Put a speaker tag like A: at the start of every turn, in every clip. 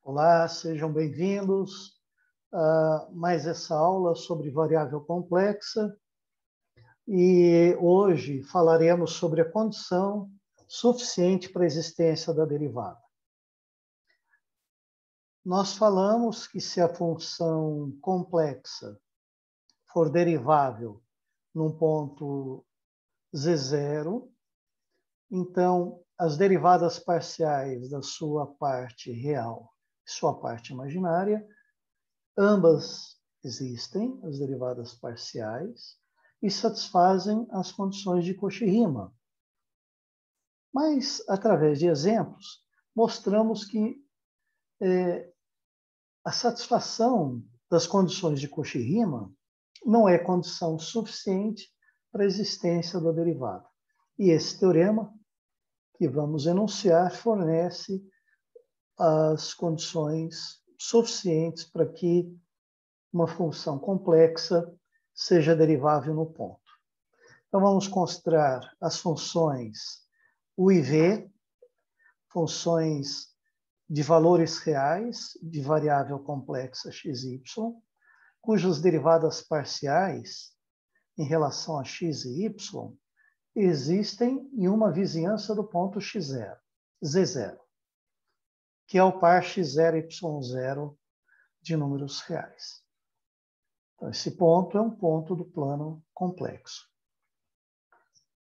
A: Olá, sejam bem-vindos a mais essa aula sobre variável complexa. E hoje falaremos sobre a condição suficiente para a existência da derivada. Nós falamos que se a função complexa for derivável num ponto z0, então as derivadas parciais da sua parte real e sua parte imaginária, ambas existem, as derivadas parciais, e satisfazem as condições de Cauchy-Riemann. Mas, através de exemplos, mostramos que a satisfação das condições de Cauchy-Riemann não é condição suficiente para a existência da derivada. E esse teorema que vamos enunciar fornece as condições suficientes para que uma função complexa seja derivável no ponto. Então, vamos considerar as funções U e V, funções de valores reais de variável complexa xy, cujas derivadas parciais em relação a x e y existem em uma vizinhança do ponto x0, z0, que é o par x0, y0 de números reais. Então, esse ponto é um ponto do plano complexo.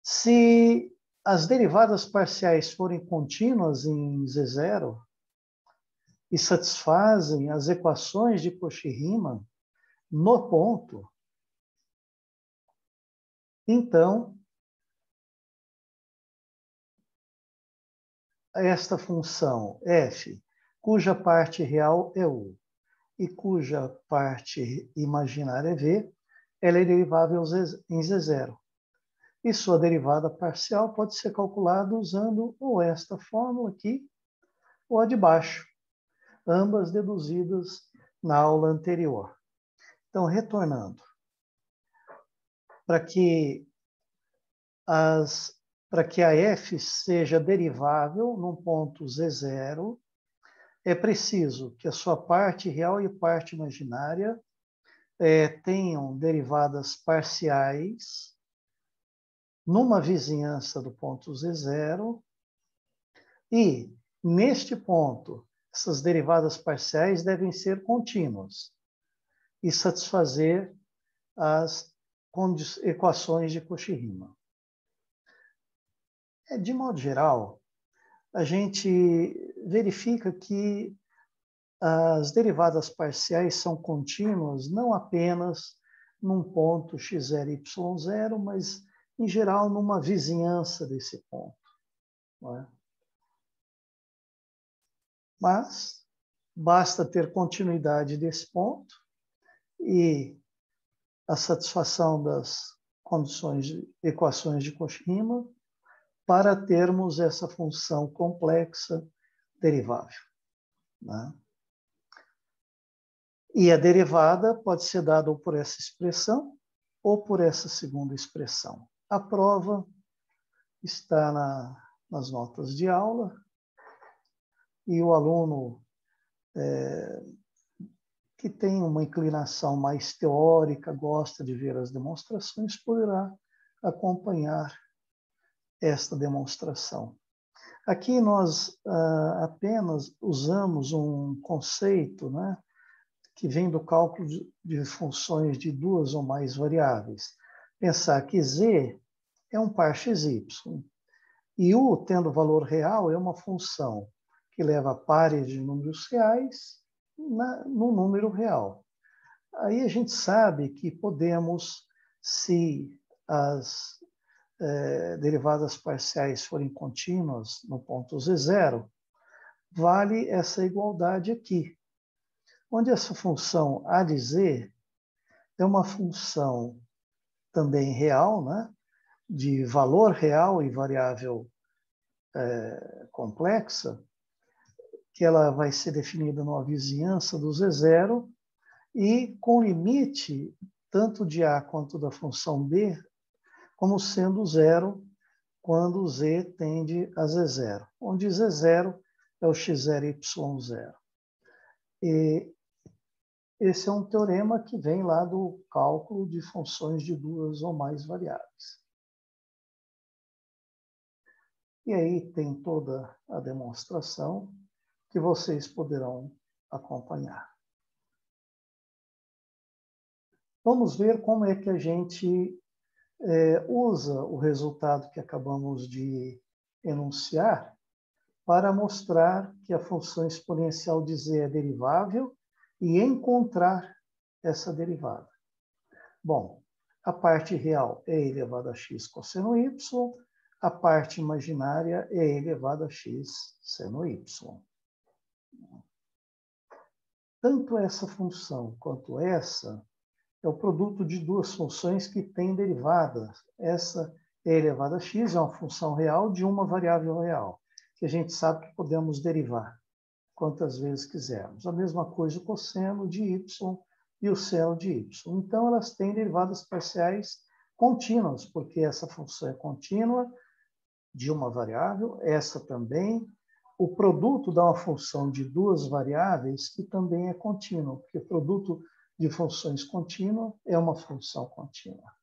A: Se as derivadas parciais forem contínuas em Z0 e satisfazem as equações de Cauchy-Riemann no ponto, então esta função f, cuja parte real é U e cuja parte imaginária é V, ela é derivável em Z0. E sua derivada parcial pode ser calculada usando ou esta fórmula aqui, ou a de baixo, ambas deduzidas na aula anterior. Então, retornando, para que a f seja derivável num ponto z0, é preciso que a sua parte real e parte imaginária tenham derivadas parciais numa vizinhança do ponto z0 e, neste ponto, essas derivadas parciais devem ser contínuas e satisfazer as equações de Cauchy-Riemann. De modo geral, a gente verifica que as derivadas parciais são contínuas não apenas num ponto x0, y0, mas, em geral, numa vizinhança desse ponto. Não é? Mas basta ter continuidade desse ponto e a satisfação das condições de equações de Cauchy-Riemann para termos essa função complexa derivável. Né? E a derivada pode ser dada ou por essa expressão ou por essa segunda expressão. A prova está nas notas de aula e o aluno que tem uma inclinação mais teórica, gosta de ver as demonstrações, poderá acompanhar esta demonstração. Aqui nós apenas usamos um conceito, né, que vem do cálculo de funções de duas ou mais variáveis. Pensar que z é um par xy e u, tendo valor real, é uma função que leva pares de números reais no número real. Aí a gente sabe que podemos, se as derivadas parciais forem contínuas no ponto z0, vale essa igualdade aqui, onde essa função a de z é uma função também real, né, de valor real e variável complexa, que ela vai ser definida numa vizinhança do z0 e com limite tanto de a quanto da função b como sendo zero quando z tende a z0, onde z0 é o x0 y0. E esse é um teorema que vem lá do cálculo de funções de duas ou mais variáveis. E aí tem toda a demonstração que vocês poderão acompanhar. Vamos ver como é que a gente usa o resultado que acabamos de enunciar para mostrar que a função exponencial de z é derivável e encontrar essa derivada. Bom, a parte real é e elevado a x cosseno y, a parte imaginária é e elevado a x seno y. Tanto essa função quanto essa é o produto de duas funções que têm derivadas. Essa e elevado a x é uma função real de uma variável real, que a gente sabe que podemos derivar quantas vezes quisermos. A mesma coisa o cosseno de y e o seno de y. Então, elas têm derivadas parciais contínuas, porque essa função é contínua de uma variável, essa também. O produto dá uma função de duas variáveis que também é contínuo, porque o produto de funções contínua é uma função contínua.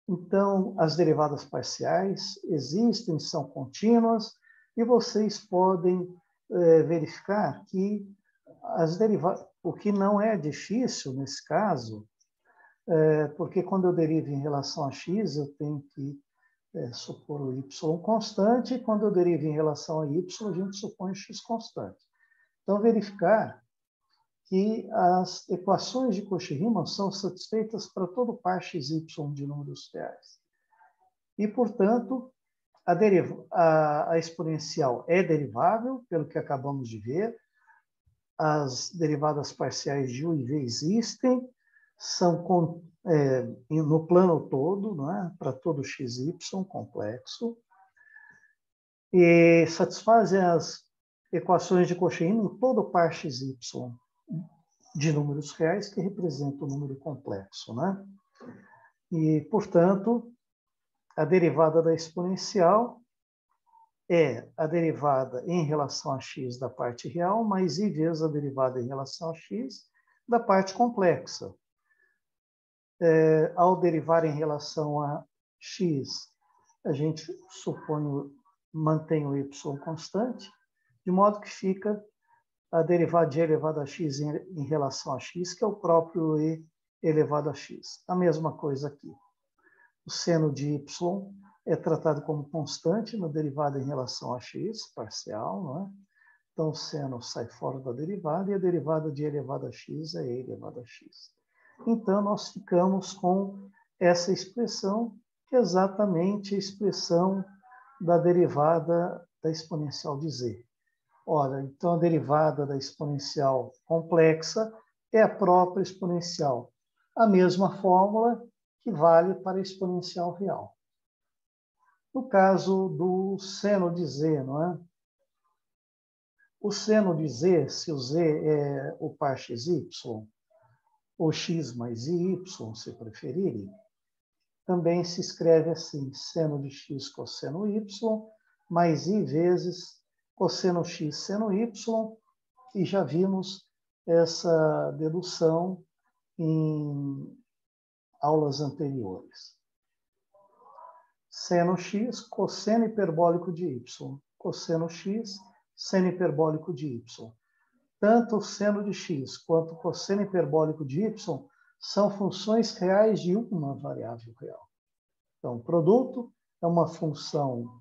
A: Então, as derivadas parciais existem, são contínuas, e vocês podem verificar que as derivadas, o que não é difícil nesse caso, porque quando eu derivo em relação a x, eu tenho que supor o y constante, e quando eu derivo em relação a y, a gente supõe x constante. Então, verificar que as equações de Cauchy-Riemann são satisfeitas para todo par xy de números reais. E, portanto, a exponencial é derivável, pelo que acabamos de ver. As derivadas parciais de u e v existem, são no plano todo, não é? Para todo xy complexo, e satisfazem as equações de Cauchy-Riemann em todo par xy de números reais que representa o número complexo, né? E, portanto, a derivada da exponencial é a derivada em relação a x da parte real, mais i vezes a derivada em relação a x da parte complexa. Ao derivar em relação a x, a gente mantém o y constante, de modo que fica a derivada de e elevado a x em relação a x, que é o próprio e elevado a x. A mesma coisa aqui. O seno de y é tratado como constante na derivada em relação a x, parcial, não é? Então, o seno sai fora da derivada e a derivada de e elevado a x é e elevado a x. Então, nós ficamos com essa expressão, que é exatamente a expressão da derivada da exponencial de z. Ora, então a derivada da exponencial complexa é a própria exponencial. A mesma fórmula que vale para a exponencial real. No caso do seno de z, não é? O seno de z, se o z é o par xy, ou x mais i, se preferirem, também se escreve assim, seno de x cosseno y, mais i vezes cosseno x seno y, e já vimos essa dedução em aulas anteriores. Seno x, cosseno hiperbólico de y. Cosseno x, seno hiperbólico de y. Tanto o seno de x quanto o cosseno hiperbólico de y são funções reais de uma variável real. Então, o produto é uma função,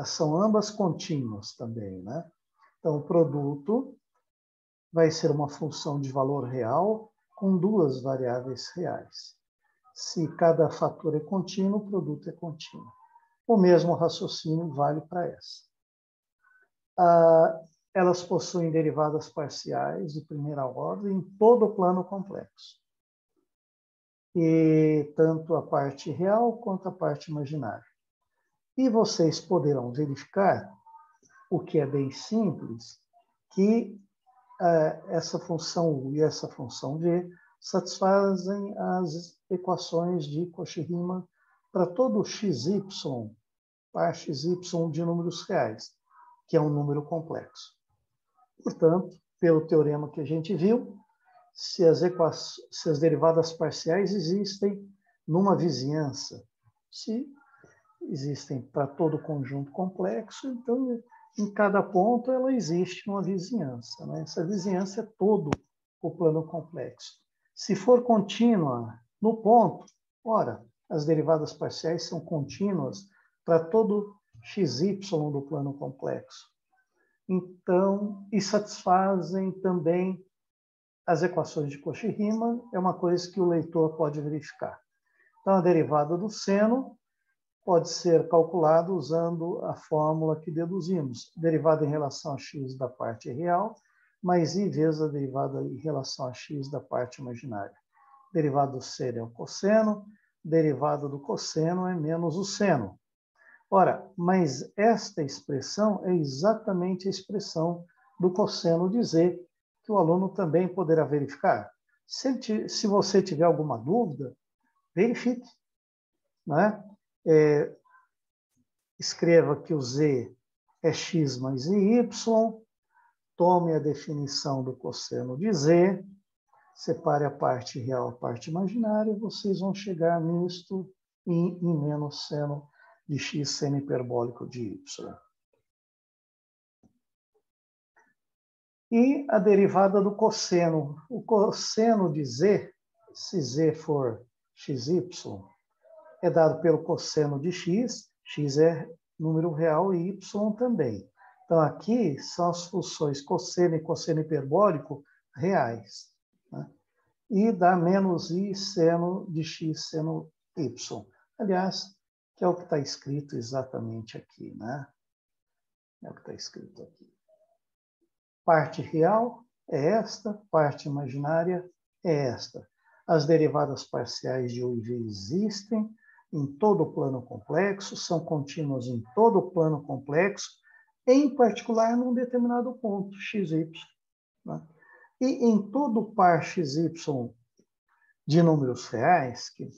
A: são ambas contínuas também, né? Então, o produto vai ser uma função de valor real com duas variáveis reais. Se cada fator é contínuo, o produto é contínuo. O mesmo raciocínio vale para essa. Elas possuem derivadas parciais de primeira ordem em todo o plano complexo. E tanto a parte real quanto a parte imaginária. E vocês poderão verificar, o que é bem simples, que essa função u e essa função v satisfazem as equações de Cauchy-Riemann para todo xy, par xy de números reais, que é um número complexo. Portanto, pelo teorema que a gente viu, se as derivadas parciais existem numa vizinhança, se existem para todo conjunto complexo, então, em cada ponto, ela existe uma vizinhança, né? Essa vizinhança é todo o plano complexo. Se for contínua no ponto, ora, as derivadas parciais são contínuas para todo xy do plano complexo. Então, e satisfazem também as equações de Cauchy-Riemann, é uma coisa que o leitor pode verificar. Então, a derivada do seno pode ser calculada usando a fórmula que deduzimos, derivada em relação a x da parte real, mais i vezes a derivada em relação a x da parte imaginária. Derivada do seno é o cosseno, derivada do cosseno é menos o seno. Ora, mas esta expressão é exatamente a expressão do cosseno de z, que o aluno também poderá verificar. Se você tiver alguma dúvida, verifique. Né? Escreva que o z é x mais y, tome a definição do cosseno de z, separe a parte real a parte imaginária, e vocês vão chegar nisto em menos seno de x seno hiperbólico de y. E a derivada do cosseno. O cosseno de z, se z for xy, é dado pelo cosseno de x, x é número real e y também. Então, aqui são as funções cosseno e cosseno hiperbólico reais. Né? E dá menos i seno de x seno y. Aliás, que é o que está escrito exatamente aqui, né? É o que está escrito aqui. Parte real é esta, parte imaginária é esta. As derivadas parciais de u e v existem em todo o plano complexo, são contínuas em todo o plano complexo, em particular num determinado ponto, xy. Né? E em todo par xy de números reais, que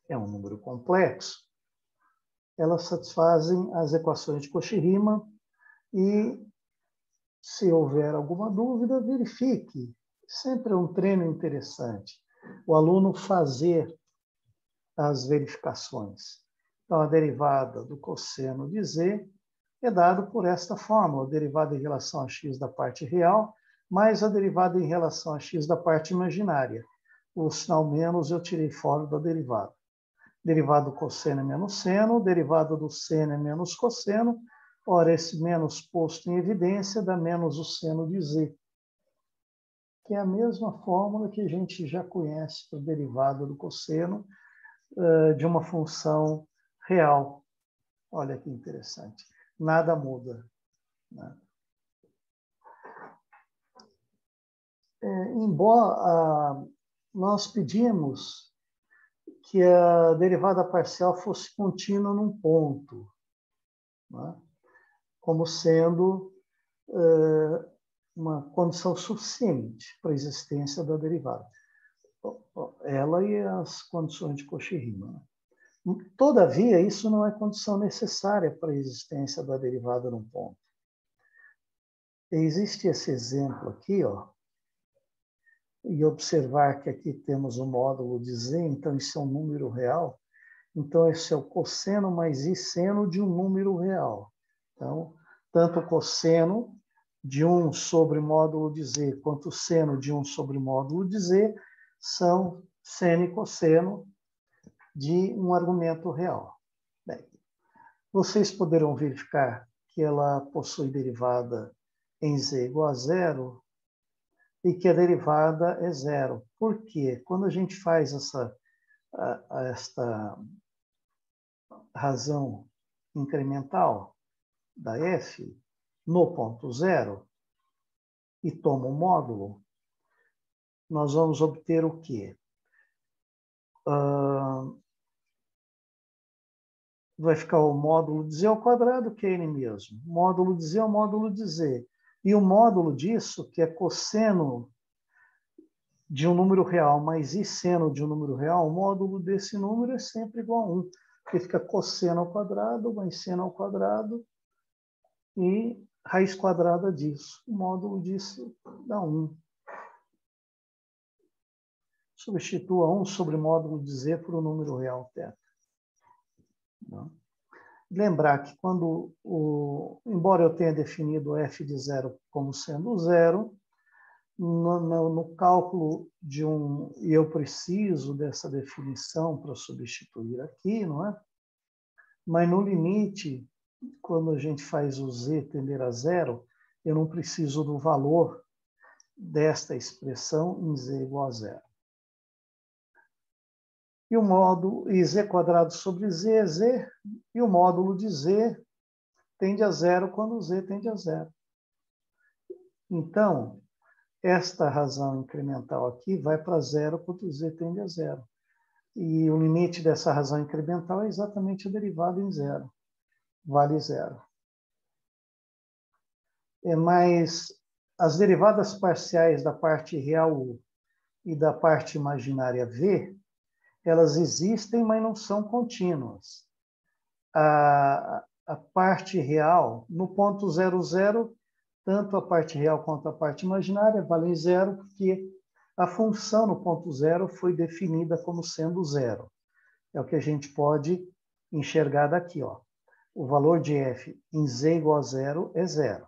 A: é um número complexo, elas satisfazem as equações de Cauchy-Riemann e, se houver alguma dúvida, verifique. Sempre é um treino interessante o aluno fazer as verificações. Então, a derivada do cosseno de z é dado por esta fórmula, a derivada em relação a x da parte real, mais a derivada em relação a x da parte imaginária. O sinal menos eu tirei fora da derivada. Derivada do cosseno é menos seno, derivada do seno é menos cosseno. Ora, esse menos posto em evidência dá menos o seno de z, que é a mesma fórmula que a gente já conhece para a derivada do cosseno de uma função real. Olha que interessante. Nada muda. Né? Embora nós pedimos que a derivada parcial fosse contínua num ponto, né? Como sendo uma condição suficiente para a existência da derivada. Ela e as condições de Cauchy-Riemann. Todavia, isso não é condição necessária para a existência da derivada num ponto. Existe esse exemplo aqui, ó, e observar que aqui temos o módulo de z, então isso é um número real. Então, esse é o cosseno mais i seno de um número real. Então, tanto o cosseno de 1 sobre módulo de z quanto o seno de 1 sobre módulo de z são seno e cosseno de um argumento real. Bem, vocês poderão verificar que ela possui derivada em z igual a zero e que a derivada é zero. Por quê? Quando a gente faz esta razão incremental da f no ponto zero e toma um módulo, nós vamos obter o quê? Vai ficar o módulo de z ao quadrado, que é ele mesmo. Módulo de z é o módulo de z. E o módulo disso, que é cosseno de um número real mais i seno de um número real, o módulo desse número é sempre igual a 1, porque fica cosseno ao quadrado mais seno ao quadrado e raiz quadrada disso. O módulo disso dá 1. Substitua 1 sobre módulo de z por um número real θ. Lembrar que embora eu tenha definido f de 0 como sendo 0, no cálculo de e eu preciso dessa definição para substituir aqui, não é? Mas no limite, quando a gente faz o z tender a 0, eu não preciso do valor desta expressão em z igual a 0. E o módulo z quadrado sobre z é z, e o módulo de z tende a 0 quando z tende a 0. Então, esta razão incremental aqui vai para 0 quando z tende a 0. E o limite dessa razão incremental é exatamente a derivada em 0. Vale 0. Mas as derivadas parciais da parte real U e da parte imaginária V, elas existem, mas não são contínuas. A parte real, no ponto 0, 0, tanto a parte real quanto a parte imaginária valem 0, porque a função no ponto 0 foi definida como sendo 0. É o que a gente pode enxergar daqui, ó. O valor de f em z igual a 0 é 0.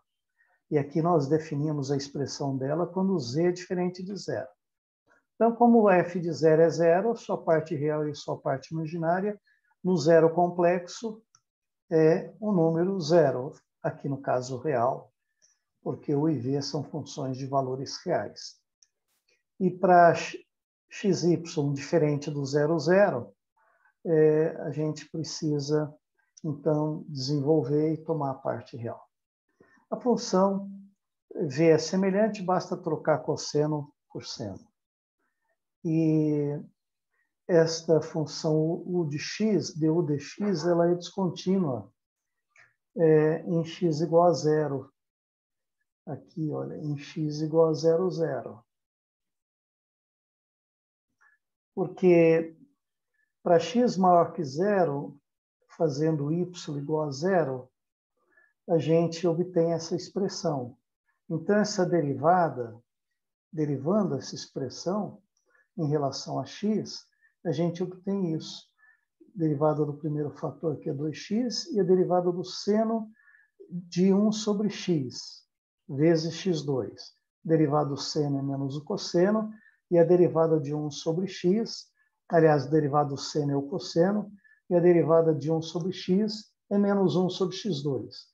A: E aqui nós definimos a expressão dela quando z é diferente de 0. Então, como o f de 0 é 0, sua parte real e sua parte imaginária, no zero complexo é o número 0, aqui no caso real, porque o e v são funções de valores reais. E para xy diferente do 0, 0, a gente precisa, então, desenvolver e tomar a parte real. A função v é semelhante, basta trocar cosseno por seno. E esta função u de x, du de x, ela é descontínua em x igual a 0. Aqui, olha, em x igual a 0, 0. Porque para x maior que 0, fazendo y igual a 0, a gente obtém essa expressão. Então, essa derivando essa expressão em relação a x, a gente obtém isso. Derivada do primeiro fator, que é 2x, e a derivada do seno de 1 sobre x, vezes x2. Derivada do seno é menos o cosseno, e a derivada de 1 sobre x, aliás, a derivada do seno é o cosseno, e a derivada de 1 sobre x é menos 1 sobre x2.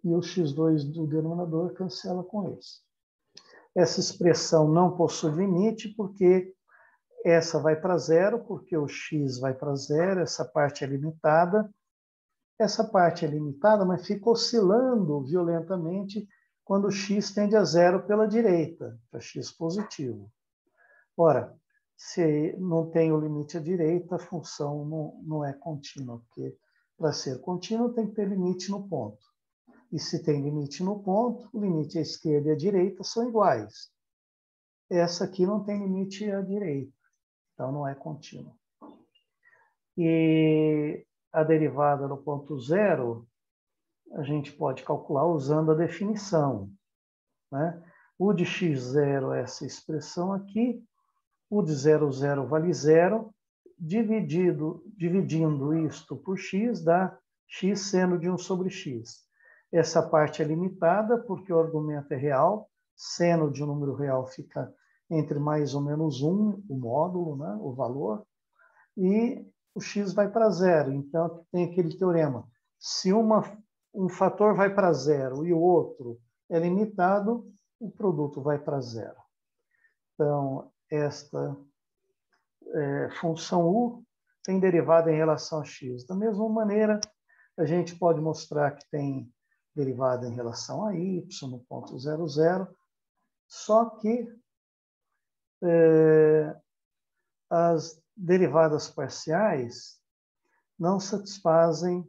A: E o x2 do denominador cancela com esse. Essa expressão não possui limite, porque essa vai para 0, porque o x vai para 0, essa parte é limitada. Essa parte é limitada, mas fica oscilando violentamente quando o x tende a 0 pela direita, para x positivo. Ora, se não tem o limite à direita, a função não é contínua, porque para ser contínua tem que ter limite no ponto. E se tem limite no ponto, o limite à esquerda e à direita são iguais. Essa aqui não tem limite à direita, então não é contínua. E a derivada no ponto 0, a gente pode calcular usando a definição, né? U de x0 é essa expressão aqui, U de 0, 0 vale 0, dividindo isto por x, dá x seno de 1 sobre x. Essa parte é limitada, porque o argumento é real, seno de um número real fica entre mais ou menos 1, o módulo, né, o valor, e o x vai para 0. Então, tem aquele teorema. Se um fator vai para 0 e o outro é limitado, o produto vai para 0. Então, esta função u tem derivada em relação a x. Da mesma maneira, a gente pode mostrar que tem derivada em relação a y no ponto 0, 0, só que as derivadas parciais não satisfazem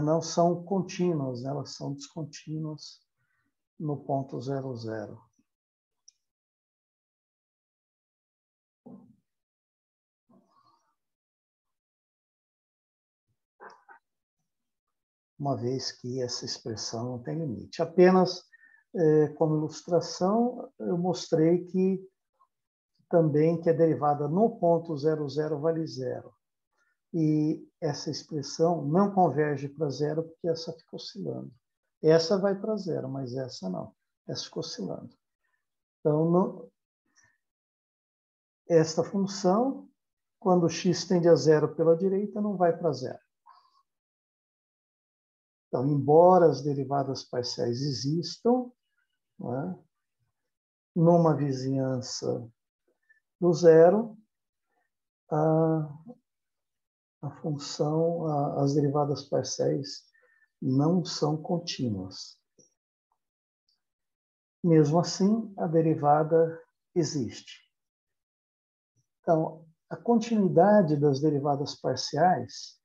A: não são contínuas, elas são descontínuas no ponto 0, 0. uma vez que essa expressão não tem limite. Apenas como ilustração, eu mostrei que também que a derivada no ponto 00 vale zero. E essa expressão não converge para zero porque essa fica oscilando. Essa vai para zero, mas essa não. Essa fica oscilando. Então, esta função, quando x tende a zero pela direita, não vai para zero. Então, embora as derivadas parciais existam, né, numa vizinhança do zero, a função, as derivadas parciais não são contínuas. Mesmo assim, a derivada existe. Então, a continuidade das derivadas parciais,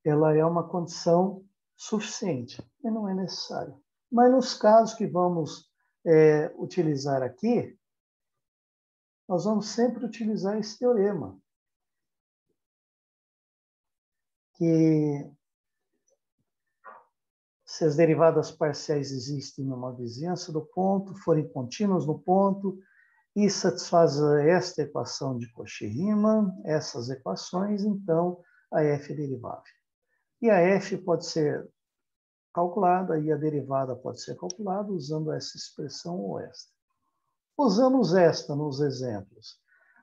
A: ela é uma condição suficiente, e não é necessário. Mas nos casos que vamos utilizar aqui, nós vamos sempre utilizar esse teorema, que se as derivadas parciais existem numa vizinhança do ponto, forem contínuas no ponto, e satisfaz esta equação de Cauchy-Riemann, essas equações, então a f é derivável. E a f pode ser calculada, e a derivada pode ser calculada usando essa expressão ou esta. Usando esta nos exemplos,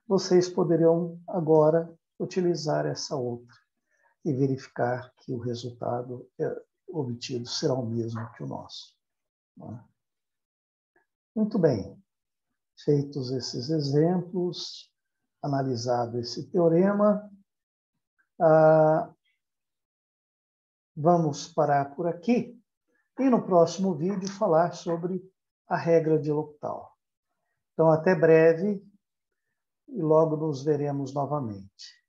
A: vocês poderiam agora utilizar essa outra e verificar que o resultado obtido será o mesmo que o nosso. Muito bem. Feitos esses exemplos, analisado esse teorema, vamos parar por aqui e no próximo vídeo falar sobre a regra de L'Hopital. Então, até breve e logo nos veremos novamente.